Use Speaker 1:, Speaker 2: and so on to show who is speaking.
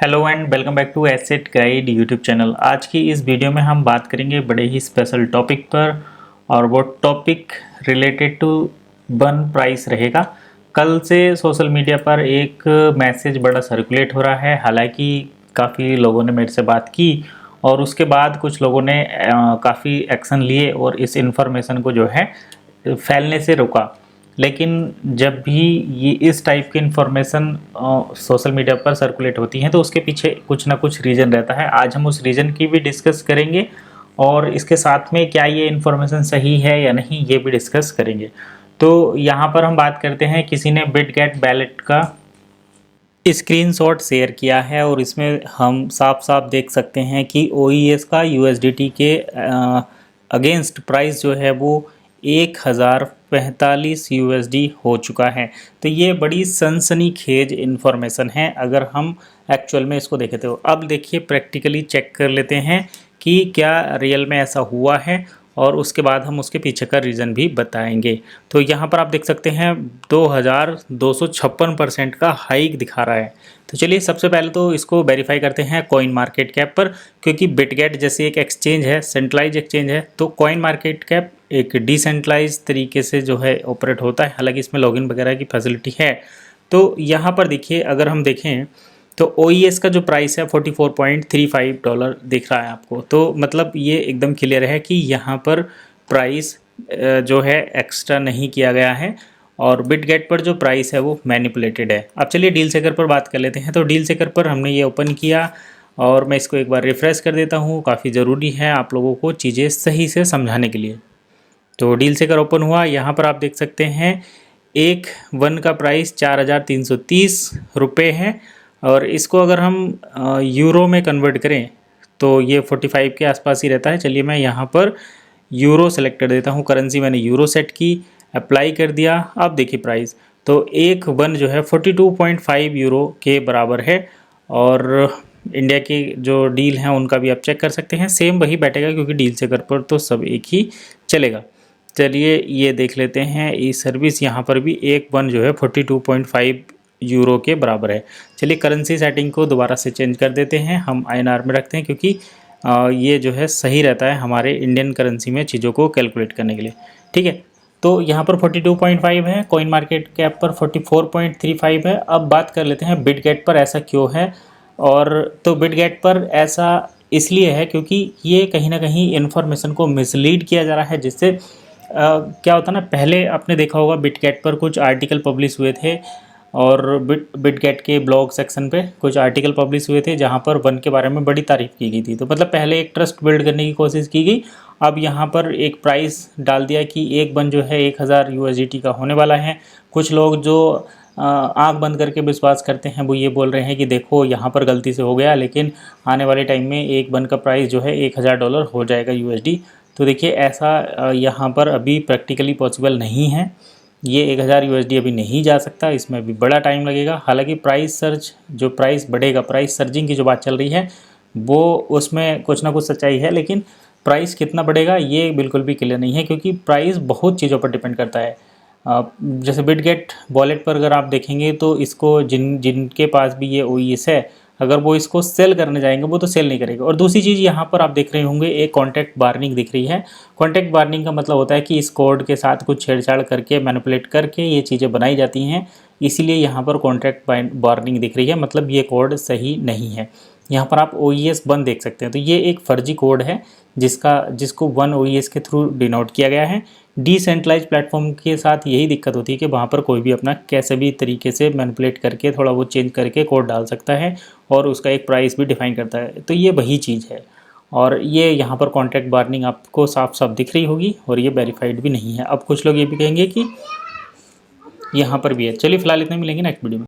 Speaker 1: Hello and welcome back to Asset Guide YouTube channel. आज की इस वीडियो में हम बात करेंगे बड़े ही स्पेशल टॉपिक पर, और वो topic related to one price रहेगा। कल से सोशल मीडिया पर एक मैसेज बड़ा सर्कुलेट हो रहा है, हालांकि काफ़ी लोगों ने मेरे से बात की और उसके बाद कुछ लोगों ने काफ़ी एक्शन लिए और इस इंफॉर्मेशन को जो है फैलने से रोका। लेकिन जब भी ये इस टाइप की इन्फॉर्मेशन सोशल मीडिया पर सर्कुलेट होती हैं तो उसके पीछे कुछ ना कुछ रीज़न रहता है। आज हम उस रीज़न की भी डिस्कस करेंगे और इसके साथ में क्या ये इन्फॉर्मेशन सही है या नहीं ये भी डिस्कस करेंगे। तो यहाँ पर हम बात करते हैं, किसी ने बिटगेट बैलेट का स्क्रीनशॉट शेयर किया है और इसमें हम साफ साफ देख सकते हैं कि OES का USDT के अगेंस्ट प्राइस जो है वो 1045 USD हो चुका है। तो ये बड़ी सनसनीखेज इन्फॉर्मेशन है अगर हम एक्चुअल में इसको देखें तो। अब देखिए प्रैक्टिकली चेक कर लेते हैं कि क्या रियल में ऐसा हुआ है और उसके बाद हम उसके पीछे का रीज़न भी बताएंगे। तो यहाँ पर आप देख सकते हैं 2256% का हाइक दिखा रहा है। तो चलिए सबसे पहले तो इसको वेरीफाई करते हैं कॉइन मार्केट कैप पर, क्योंकि बिटगेट जैसे एक एक्सचेंज है, सेंट्रलाइज एक्सचेंज है, तो कॉइन मार्केट कैप एक डिसेंट्रलाइज तरीके से जो है ऑपरेट होता है। हालांकि इसमें लॉगिन वगैरह की फैसिलिटी है। तो यहाँ पर देखिए, अगर हम देखें तो OES का जो प्राइस है $44.35 दिख रहा है आपको। तो मतलब ये एकदम क्लियर है कि यहाँ पर प्राइस जो है एक्स्ट्रा नहीं किया गया है और बिटगेट पर जो प्राइस है वो मैनिपुलेटेड है। अब चलिए डील सेकर पर बात कर लेते हैं। तो डील सेकर पर हमने ये ओपन किया और मैं इसको एक बार रिफ़्रेश कर देता हूँ। काफ़ी ज़रूरी है आप लोगों को चीज़ें सही से समझाने के लिए। तो डील सेकर ओपन हुआ, यहाँ पर आप देख सकते हैं एक वन का प्राइस 4330 रुपये है और इसको अगर हम यूरो में कन्वर्ट करें तो ये 45 के आसपास ही रहता है। चलिए मैं यहाँ पर यूरो सेलेक्ट कर देता हूँ, करेंसी मैंने यूरो सेट की, अप्लाई कर दिया। अब देखिए प्राइस तो एक वन जो है 42.5 यूरो के बराबर है और इंडिया की जो डील हैं उनका भी आप चेक कर सकते हैं, सेम वही बैठेगा क्योंकि डील सेकर पर तो सब एक ही चलेगा। चलिए ये देख लेते हैं, ई सर्विस यहाँ पर भी एक वन जो है 42.5 यूरो के बराबर है। चलिए करेंसी सेटिंग को दोबारा से चेंज कर देते हैं, हम INR में रखते हैं क्योंकि ये जो है सही रहता है हमारे इंडियन करेंसी में चीज़ों को कैलकुलेट करने के लिए। ठीक है, तो यहाँ पर 42.5 है, कॉइन मार्केट कैप पर 44.35 है। अब बात कर लेते हैं बिटगेट पर ऐसा क्यों है। और तो बिटगेट पर ऐसा इसलिए है क्योंकि ये कहीं ना कहीं इन्फॉर्मेशन को मिसलीड किया जा रहा है, जिससे क्या होता है ना, पहले आपने देखा होगा बिटगेट पर कुछ आर्टिकल पब्लिश हुए थे और बिटगेट के ब्लॉग सेक्शन पे कुछ आर्टिकल पब्लिश हुए थे जहाँ पर वन के बारे में बड़ी तारीफ़ की गई थी। तो मतलब पहले एक ट्रस्ट बिल्ड करने की कोशिश की गई। अब यहाँ पर एक प्राइस डाल दिया कि एक वन जो है 1000 USDT का होने वाला है। कुछ लोग जो आंख बंद करके विश्वास करते हैं वो ये बोल रहे हैं कि देखो यहाँ पर गलती से हो गया, लेकिन आने वाले टाइम में एक वन का प्राइस जो है $1000 हो जाएगा USD। तो देखिए ऐसा यहाँ पर अभी प्रैक्टिकली पॉसिबल नहीं है। ये 1000 USD अभी नहीं जा सकता, इसमें अभी बड़ा टाइम लगेगा। हालांकि प्राइस सर्च जो प्राइस बढ़ेगा, प्राइस सर्जिंग की जो बात चल रही है वो उसमें कुछ ना कुछ सच्चाई है, लेकिन प्राइस कितना बढ़ेगा ये बिल्कुल भी क्लियर नहीं है क्योंकि प्राइस बहुत चीज़ों पर डिपेंड करता है। जैसे बिटगेट वॉलेट पर अगर आप देखेंगे तो इसको जिनके पास भी ये OES है, अगर वो इसको सेल करने जाएंगे वो तो सेल नहीं करेगा। और दूसरी चीज़ यहाँ पर आप देख रहे होंगे एक कॉन्ट्रैक्ट वार्निंग दिख रही है। कॉन्ट्रैक्ट वार्निंग का मतलब होता है कि इस कोड के साथ कुछ छेड़छाड़ करके मैनिपुलेट करके ये चीज़ें बनाई जाती हैं, इसीलिए यहाँ पर कॉन्ट्रैक्ट वार्निंग दिख रही है, मतलब ये कोड सही नहीं है। यहाँ पर आप OES 1 देख सकते हैं, तो ये एक फर्जी कोड है जिसको 1 OES के थ्रू डिनोट किया गया है। डिसेंट्रलाइज प्लेटफॉर्म के साथ यही दिक्कत होती है कि वहाँ पर कोई भी अपना कैसे भी तरीके से मैनिपुलेट करके थोड़ा वो चेंज करके कोड डाल सकता है और उसका एक प्राइस भी डिफाइन करता है। तो ये वही चीज़ है और ये यहाँ पर कॉन्ट्रैक्ट वार्निंग आपको साफ साफ दिख रही होगी और ये वेरीफाइड भी नहीं है। अब कुछ लोग ये भी कहेंगे कि यहाँ पर भी है। चलिए फिलहाल इतने मिलेंगे नेक्स्ट वीडियो में।